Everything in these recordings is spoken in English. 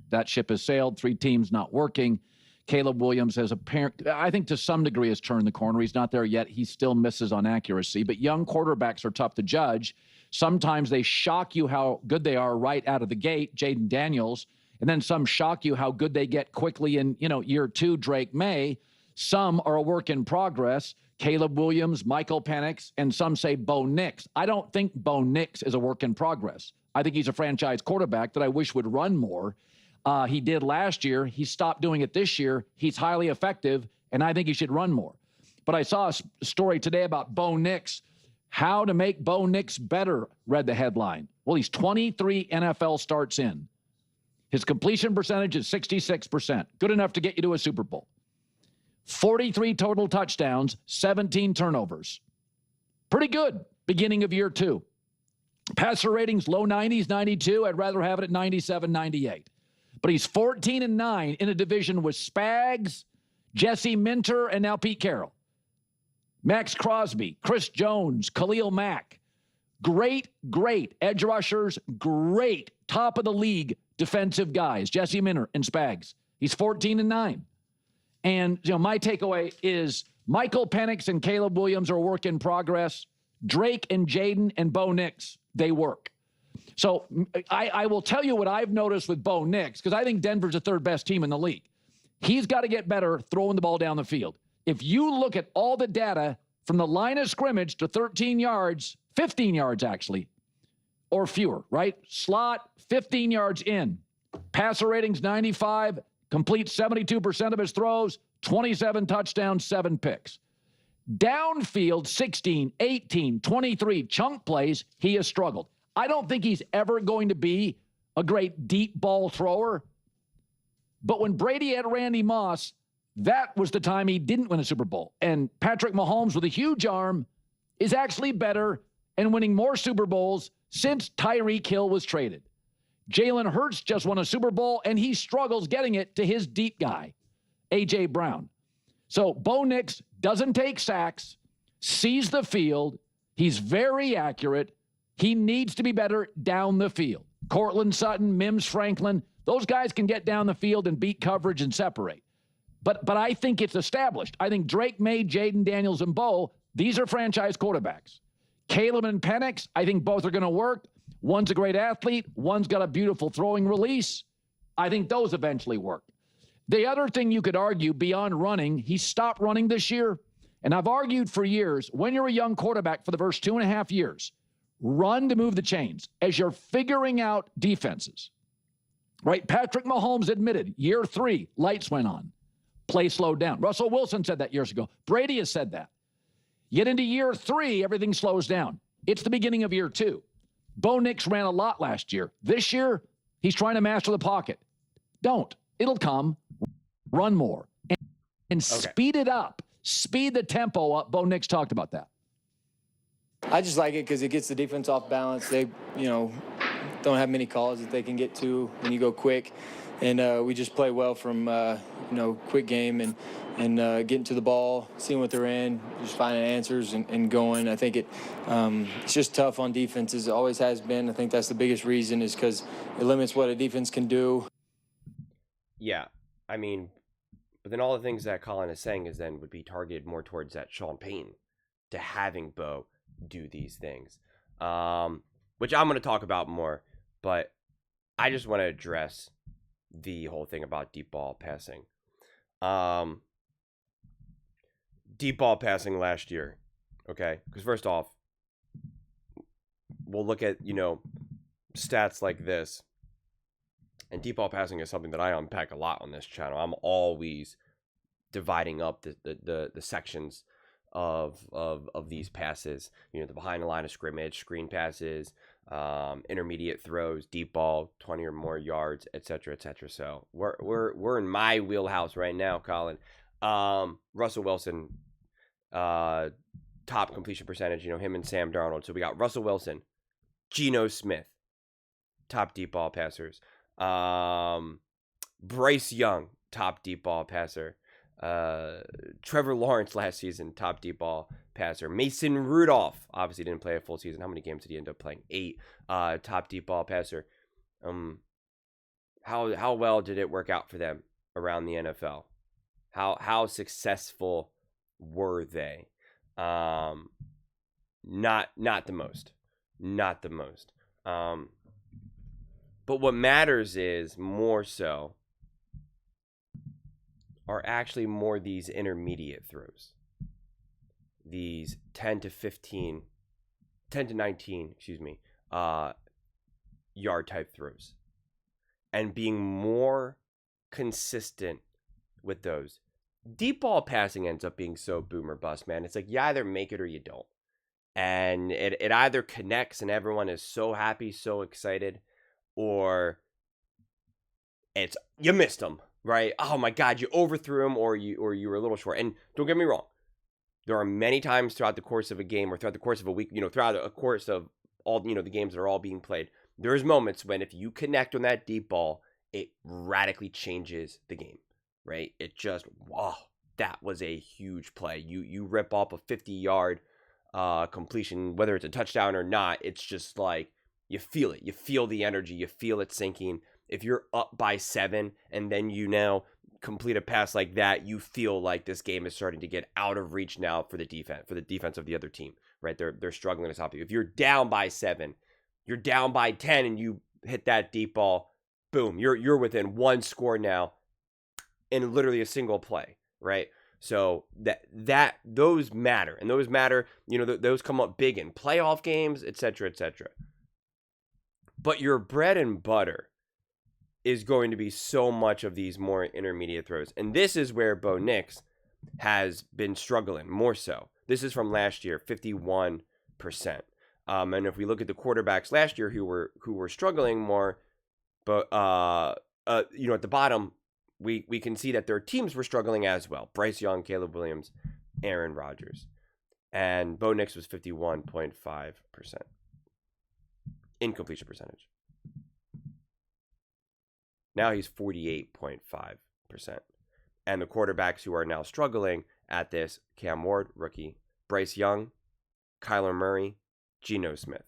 that ship has sailed. 3 teams not working. Caleb Williams has I think to some degree has turned the corner. He's not there yet. He still misses on accuracy. But young quarterbacks are tough to judge. Sometimes they shock you how good they are right out of the gate, Jaden Daniels, and then some shock you how good they get quickly in, year 2, Drake May. Some are a work in progress, Caleb Williams, Michael Penix, and some say Bo Nix. I don't think Bo Nix is a work in progress. I think he's a franchise quarterback that I wish would run more. He did last year. He stopped doing it this year. He's highly effective, and I think he should run more. But I saw a story today about Bo Nix. How to make Bo Nix better, read the headline. Well, he's 23 NFL starts in. His completion percentage is 66%. Good enough to get you to a Super Bowl. 43 total touchdowns, 17 turnovers. Pretty good beginning of year 2. Passer ratings, low 90s, 92. I'd rather have it at 97, 98. But he's 14-9 in a division with Spags, Jesse Minter, and now Pete Carroll. Max Crosby, Chris Jones, Khalil Mack. Great edge rushers, great top of the league defensive guys. Jesse Minter and Spags. He's 14-9. And my takeaway is Michael Penix and Caleb Williams are a work in progress. Drake and Jaden and Bo Nix, they work. So I will tell you what I've noticed with Bo Nix, because I think Denver's the 3rd best team in the league. He's got to get better throwing the ball down the field. If you look at all the data from the line of scrimmage to 13 yards, 15 yards actually, or fewer, right? Slot, 15 yards in. Passer ratings, 95. Completes 72% of his throws, 27 touchdowns, 7 picks. Downfield, 16, 18, 23 chunk plays, he has struggled. I don't think he's ever going to be a great deep ball thrower. But when Brady had Randy Moss, that was the time he didn't win a Super Bowl. And Patrick Mahomes with a huge arm is actually better and winning more Super Bowls since Tyreek Hill was traded. Jalen Hurts just won a Super Bowl, and he struggles getting it to his deep guy, A.J. Brown. So Bo Nix doesn't take sacks, sees the field. He's very accurate. He needs to be better down the field. Cortland Sutton, Mims Franklin, those guys can get down the field and beat coverage and separate. But I think it's established. I think Drake May, Jaden Daniels, and Bo, these are franchise quarterbacks. Caleb and Penix, I think both are going to work. One's a great athlete. One's got a beautiful throwing release. I think those eventually work. The other thing you could argue beyond running, he stopped running this year. And I've argued for years, when you're a young quarterback for the first 2.5 years, run to move the chains as you're figuring out defenses. Right? Patrick Mahomes admitted, year 3, lights went on. Play slowed down. Russell Wilson said that years ago. Brady has said that. Get into year 3, everything slows down. It's the beginning of year 2. Bo Nix ran a lot last year. This year, he's trying to master the pocket. Don't. It'll come. Run more. And speed it up. Speed the tempo up. Bo Nix talked about that. I just like it because it gets the defense off balance. They, don't have many calls that they can get to when you go quick. And we just play well from, quick game and getting to the ball, seeing what they're in, just finding answers and going. I think it's just tough on defenses. It always has been. I think that's the biggest reason is because it limits what a defense can do. Yeah, I mean, but then all the things that Colin is saying would be targeted more towards that Sean Payton to having Bo do these things, which I'm going to talk about more, but I just want to address the whole thing about deep ball passing. Deep ball passing last year, okay? Because first off, we'll look at, stats like this. And deep ball passing is something that I unpack a lot on this channel. I'm always dividing up the sections of these passes. The behind the line of scrimmage, screen passes, intermediate throws, deep ball, 20 or more yards, etc., etc. So we're in my wheelhouse right now, Colin. Russell Wilson, top completion percentage. Him and Sam Darnold. So we got Russell Wilson, Geno Smith, top deep ball passers. Bryce Young, top deep ball passer. Trevor Lawrence last season, top deep ball passer. Mason Rudolph obviously didn't play a full season. How many games did he end up playing? 8. Top deep ball passer. How how well did it work out for them around the NFL? How successful were they? Not the most. Not the most. But what matters is more so are actually more these intermediate throws. These 10 to 19, yard type throws. And being more consistent with those. Deep ball passing ends up being so boom or bust, man. It's like you either make it or you don't. And it either connects and everyone is so happy, so excited, or it's you missed them, right? Oh my God, you overthrew him, or you were a little short. And don't get me wrong, there are many times throughout the course of a game or throughout the course of a week, throughout a course of all, the games that are all being played, there's moments when if you connect on that deep ball, it radically changes the game, right? It just, wow, that was a huge play. You rip off a 50-yard completion, whether it's a touchdown or not, it's just like, you feel it. You feel the energy. You feel it sinking. If you're up by 7 and then you now complete a pass like that, you feel like this game is starting to get out of reach now for the defense of the other team, right? They're struggling to stop you. If you're down by 7, you're down by 10 and you hit that deep ball, boom, you're within one score now in literally a single play, right? So those matter, and those matter, those come up big in playoff games, etc., etc. But your bread and butter is going to be so much of these more intermediate throws. And this is where Bo Nix has been struggling more so. This is from last year, 51%. And if we look at the quarterbacks last year who were struggling more, but at the bottom, we can see that their teams were struggling as well. Bryce Young, Caleb Williams, Aaron Rodgers. And Bo Nix was 51.5%. Incompletion percentage. Now he's 48.5%. And the quarterbacks who are now struggling at this, Cam Ward, rookie, Bryce Young, Kyler Murray, Geno Smith,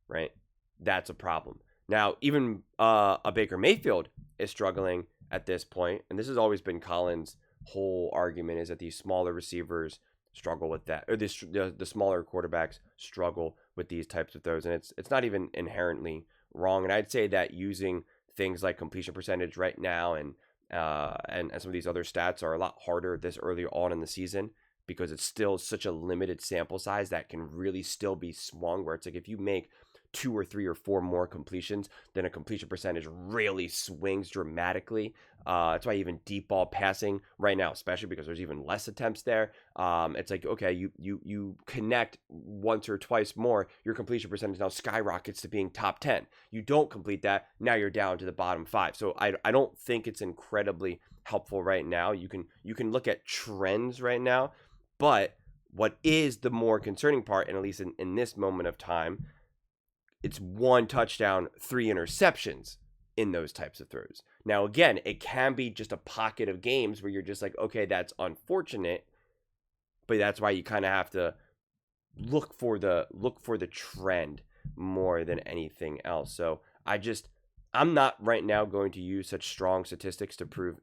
right? That's a problem. Now, even a Baker Mayfield is struggling at this point. And this has always been Colin's whole argument, is that these smaller receivers struggle with that, or the smaller quarterbacks struggle with these types of throws, and it's not even inherently wrong. And I'd say that using things like completion percentage right now and some of these other stats are a lot harder this early on in the season, because it's still such a limited sample size that can really still be swung, where it's like if you make 2 or 3 or 4 more completions, then a completion percentage really swings dramatically. That's why even deep ball passing right now, especially because there's even less attempts there, it's like, okay, you connect once or twice more, your completion percentage now skyrockets to being top 10. You don't complete that, now you're down to the bottom 5. So I don't think it's incredibly helpful right now. You can look at trends right now, but what is the more concerning part, and at least in this moment of time, it's 1 touchdown, 3 interceptions in those types of throws. Now, again, it can be just a pocket of games where you're just like, okay, that's unfortunate, but that's why you kind of have to look for the trend more than anything else. So I'm not right now going to use such strong statistics to prove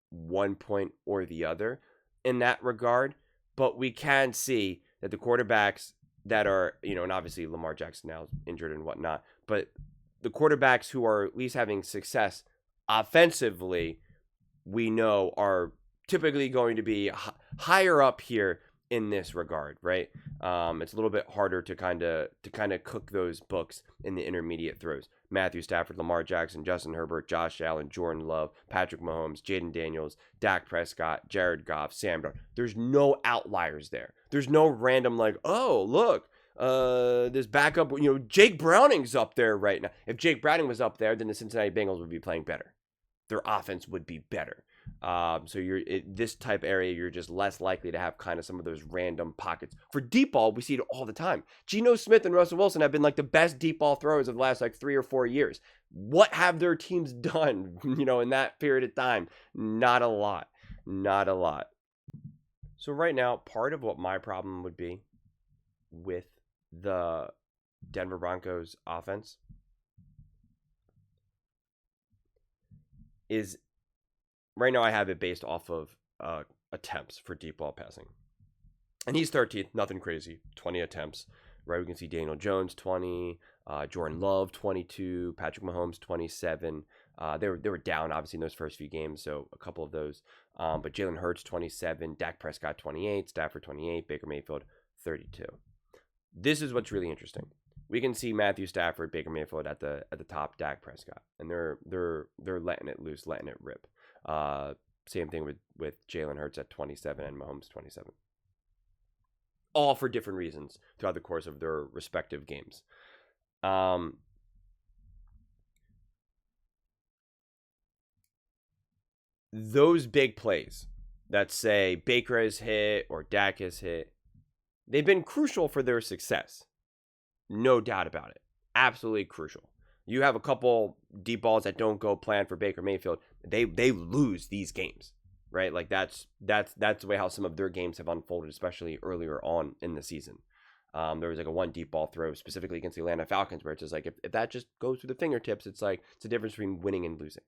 one point or the other in that regard, but we can see that the quarterbacks that are, and obviously Lamar Jackson now is injured and whatnot, but the quarterbacks who are at least having success offensively, we know are typically going to be higher up here in this regard, right? It's a little bit harder to kind of cook those books in the intermediate throws. Matthew Stafford, Lamar Jackson, Justin Herbert, Josh Allen, Jordan Love, Patrick Mahomes, Jaden Daniels, Dak Prescott, Jared Goff, Sam Darnold. There's no outliers there. There's no random like, oh, look, this backup, Jake Browning's up there right now. If Jake Browning was up there, then the Cincinnati Bengals would be playing better. Their offense would be better. So this type area, you're just less likely to have kind of some of those random pockets. For deep ball, we see it all the time. Geno Smith and Russell Wilson have been like the best deep ball throwers of the last like 3 or 4 years. What have their teams done, in that period of time? Not a lot. Not a lot. So right now, part of what my problem would be with the Denver Broncos offense is right now I have it based off of attempts for deep ball passing. And he's 13th, nothing crazy, 20 attempts, right? We can see Daniel Jones, 20, Jordan Love, 22, Patrick Mahomes, 27. They were down, obviously, in those first few games, so a couple of those. But Jalen Hurts, 27, Dak Prescott, 28, Stafford, 28, Baker Mayfield, 32. This is what's really interesting. We can see Matthew Stafford, Baker Mayfield at the top, Dak Prescott, and they're letting it loose, letting it rip. Same thing with Jalen Hurts at 27 and Mahomes 27. All for different reasons throughout the course of their respective games. Those big plays that say Baker has hit or Dak has hit, they've been crucial for their success. No doubt about it. Absolutely crucial. You have a couple deep balls that don't go planned for Baker Mayfield, they lose these games, right? Like that's the way how some of their games have unfolded, especially earlier on in the season. There was like a one deep ball throw specifically against the Atlanta Falcons where it's just like if that just goes through the fingertips, it's like it's a difference between winning and losing.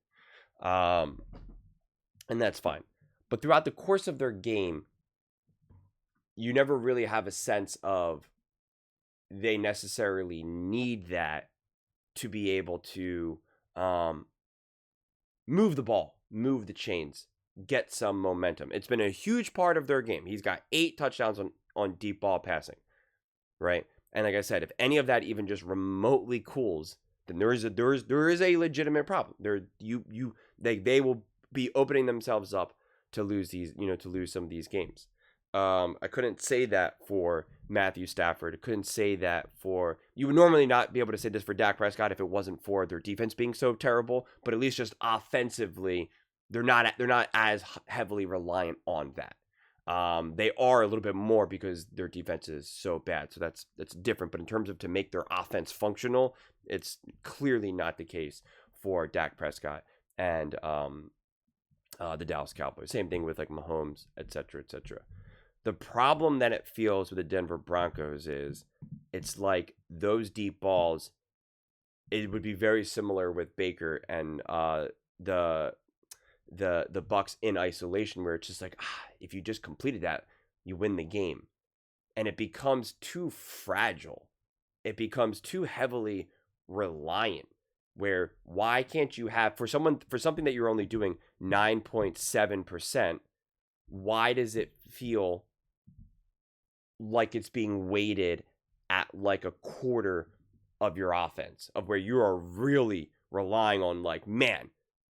And that's fine. But throughout the course of their game, you never really have a sense of they necessarily need that to be able to move the ball, move the chains, get some momentum. It's been a huge part of their game. He's got 8 touchdowns on deep ball passing, right? And like I said, if any of that even just remotely cools, then there is a legitimate problem. They will be opening themselves up to lose some of these games. I couldn't say that for Matthew Stafford. I couldn't say that for, you would normally not be able to say this for Dak Prescott if it wasn't for their defense being so terrible, but at least just offensively, they're not as heavily reliant on that. They are a little bit more because their defense is so bad. So that's different. But in terms of to make their offense functional, it's clearly not the case for Dak Prescott and the Dallas Cowboys. Same thing with like Mahomes, et cetera, et cetera. The problem that it feels with the Denver Broncos is it's like those deep balls, it would be very similar with Baker and the Bucs in isolation, where it's just like, if you just completed that, you win the game. And it becomes too fragile. It becomes too heavily reliant, where why can't you have, for something that you're only doing 9.7%, why does it feel like it's being weighted at like a quarter of your offense, of where you are really relying on like, man,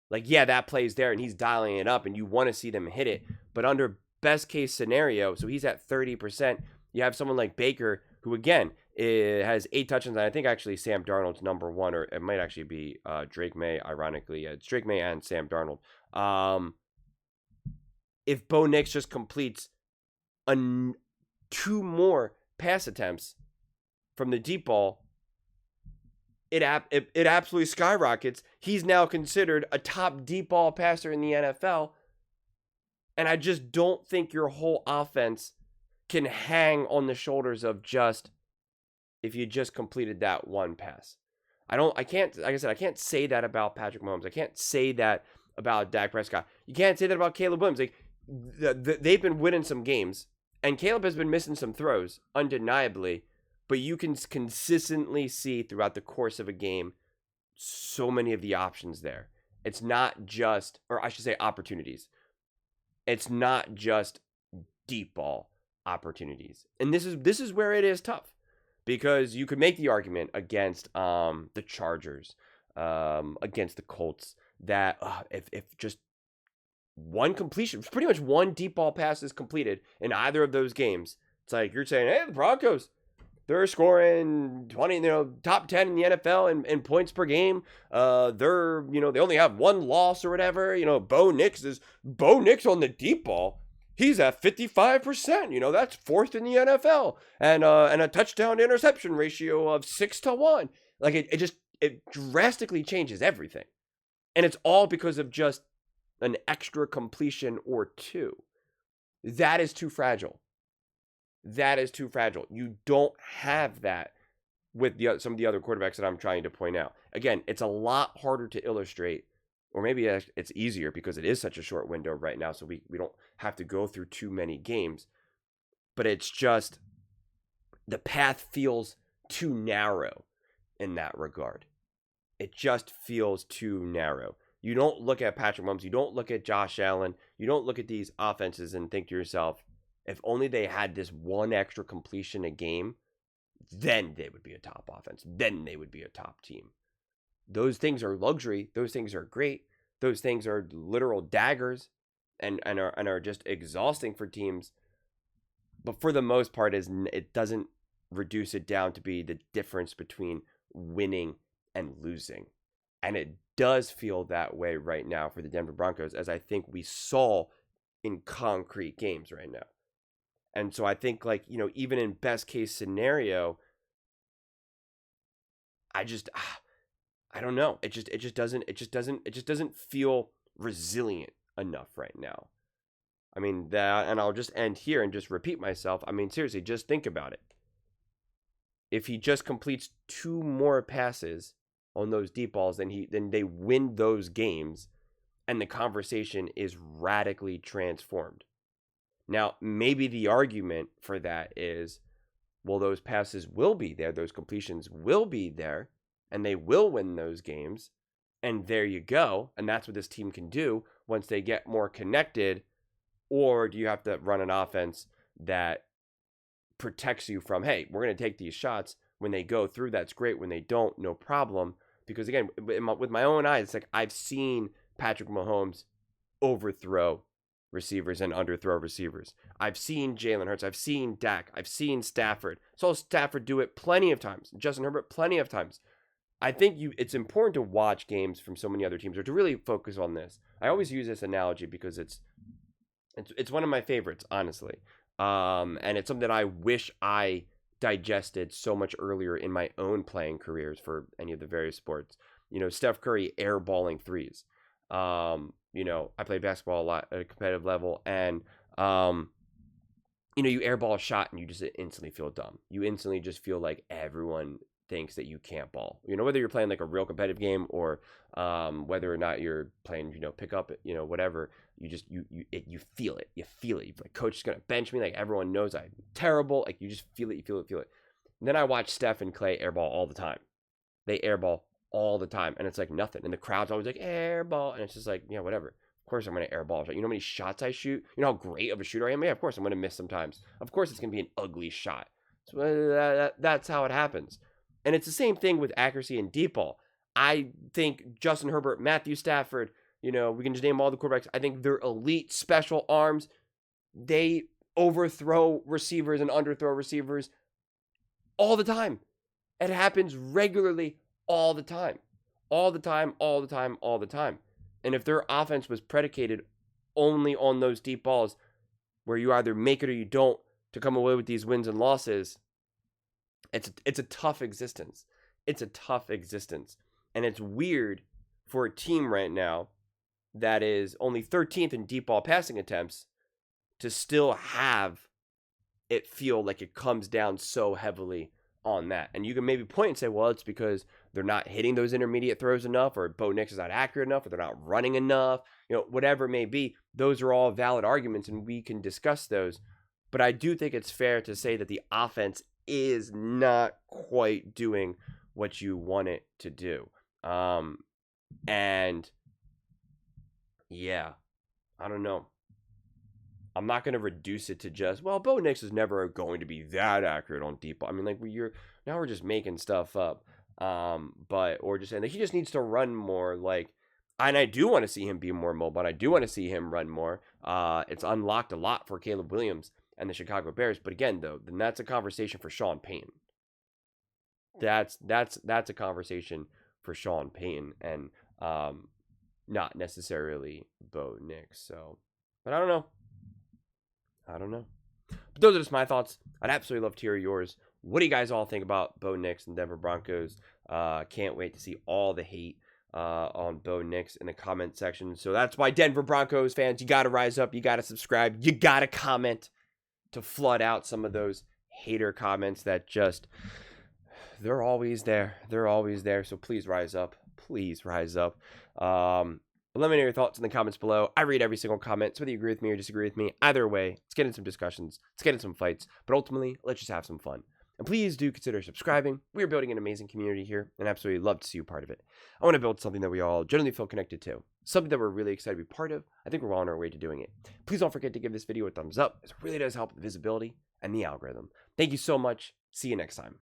like, yeah, that play's there and he's dialing it up and you want to see them hit it. But under best case scenario, so he's at 30%, you have someone like Baker, who again has 8 touchdowns, and I think actually Sam Darnold's number 1, or it might actually be Drake May, ironically. It's Drake May and Sam Darnold. If Bo Nix just completes 2 more pass attempts from the deep ball, it absolutely skyrockets. He's now considered a top deep ball passer in the NFL. And I just don't think your whole offense can hang on the shoulders of just, if you just completed that one pass. I can't say that about Patrick Mahomes. I can't say that about Dak Prescott. You can't say that about Caleb Williams. Like, they've been winning some games, and Caleb has been missing some throws, undeniably, but you can consistently see throughout the course of a game so many of the options there. It's not just, or I should say opportunities. It's not just deep ball opportunities. And this is where it is tough, because you could make the argument against the Chargers, against the Colts, that if just one completion, pretty much one deep ball pass is completed in either of those games, it's like you're saying, hey, the Broncos, they're scoring 20, top 10 in the NFL in points per game. They're, they only have one loss or whatever. Bo Nix on the deep ball. He's at 55%. That's 4th in the NFL, and a touchdown to interception ratio of 6-1. Like it drastically changes everything, and it's all because of just an extra completion or 2. That is too fragile. That is too fragile. You don't have that with some of the other quarterbacks that I'm trying to point out. Again, it's a lot harder to illustrate or maybe it's easier because it is such a short window right now, so we don't have to go through too many games. But it's just the path feels too narrow in that regard. It just feels too narrow. You don't look at Patrick Mahomes, you don't look at Josh Allen, you don't look at these offenses and think to yourself, if only they had this one extra completion a game, then they would be a top offense. Then they would be a top team. Those things are luxury. Those things are great. Those things are literal daggers and are just exhausting for teams. But for the most part, it doesn't reduce it down to be the difference between winning and losing. And it does feel that way right now for the Denver Broncos, as I think we saw in concrete games right now. And so I think, like, you know, even in best case scenario, I don't know. It just doesn't feel resilient enough right now. I mean, that, and I'll just end here and just repeat myself. I mean, seriously, just think about it. If he just completes 2 more passes on those deep balls, then they win those games, and the conversation is radically transformed. Now, maybe the argument for that is, well, those passes will be there, those completions will be there, and they will win those games, and there you go, and that's what this team can do once they get more connected. Or do you have to run an offense that protects you from, hey, we're going to take these shots. When they go through, that's great. When they don't, no problem. Because again, with my own eyes, it's like I've seen Patrick Mahomes overthrow receivers and underthrow receivers. I've seen Jalen Hurts. I've seen Dak. I've seen Stafford. Saw Stafford do it plenty of times. Justin Herbert plenty of times. I think it's important to watch games from so many other teams, or to really focus on this. I always use this analogy because it's one of my favorites, honestly. And it's something that I wish I digested so much earlier in my own playing careers for any of the various sports. You know, Steph Curry airballing threes. You know, I played basketball a lot at a competitive level, and you know, you airball a shot and you just instantly feel dumb. You instantly just feel like everyone thinks that you can't ball. You know, whether you're playing like a real competitive game or whether or not you're playing, you know, pick up, you know, whatever. You just you feel it. You feel it. You're like, coach is gonna bench me. Like, everyone knows I'm terrible. Like, you just feel it. You feel it. And then I watch Steph and Clay airball all the time. They airball all the time, and it's like nothing. And the crowd's always like, airball, and it's just like, yeah, whatever. Of course I'm gonna airball. You know how many shots I shoot? You know how great of a shooter I am? Yeah, of course I'm gonna miss sometimes. Of course it's gonna be an ugly shot. So that's how it happens. And it's the same thing with accuracy and deep ball. I think Justin Herbert, Matthew Stafford, you know, we can just name all the quarterbacks. I think they're elite special arms. They overthrow receivers and underthrow receivers all the time. It happens regularly all the time. All the time. And if their offense was predicated only on those deep balls where you either make it or you don't to come away with these wins and losses, it's a tough existence. It's a tough existence. And it's weird for a team right now that is only 13th in deep ball passing attempts to still have it feel like it comes down so heavily on that. And you can maybe point and say, well, it's because they're not hitting those intermediate throws enough, or Bo Nix is not accurate enough, or they're not running enough, you know, whatever it may be. Those are all valid arguments, and we can discuss those. But I do think it's fair to say that the offense is not quite doing what you want it to do. And yeah, I don't know. I'm not going to reduce it to just, well, Bo Nix is never going to be that accurate on deep ball. I mean, like, now we're just making stuff up. Or just saying that he just needs to run more. Like, and I do want to see him be more mobile. And I do want to see him run more. It's unlocked a lot for Caleb Williams and the Chicago Bears. But again, though, then that's a conversation for Sean Payton. That's a conversation for Sean Payton, and not necessarily Bo Nix. So, but I don't know. But those are just my thoughts. I'd absolutely love to hear yours. What do you guys all think about Bo Nix and Denver Broncos? Can't wait to see all the hate on Bo Nix in the comment section. So that's why, Denver Broncos fans, you got to rise up. You got to subscribe. You got to comment to flood out some of those hater comments that just, they're always there. So please rise up. But let me know your thoughts in the comments below. I read every single comment, so whether you agree with me or disagree with me, either way, let's get in some discussions, let's get in some fights, but ultimately, let's just have some fun. And please do consider subscribing. We are building an amazing community here, and absolutely love to see you part of it. I want to build something that we all generally feel connected to, something that we're really excited to be part of. I think we're well on our way to doing it. Please don't forget to give this video a thumbs up, as it really does help with visibility and the algorithm. Thank you so much. See you next time.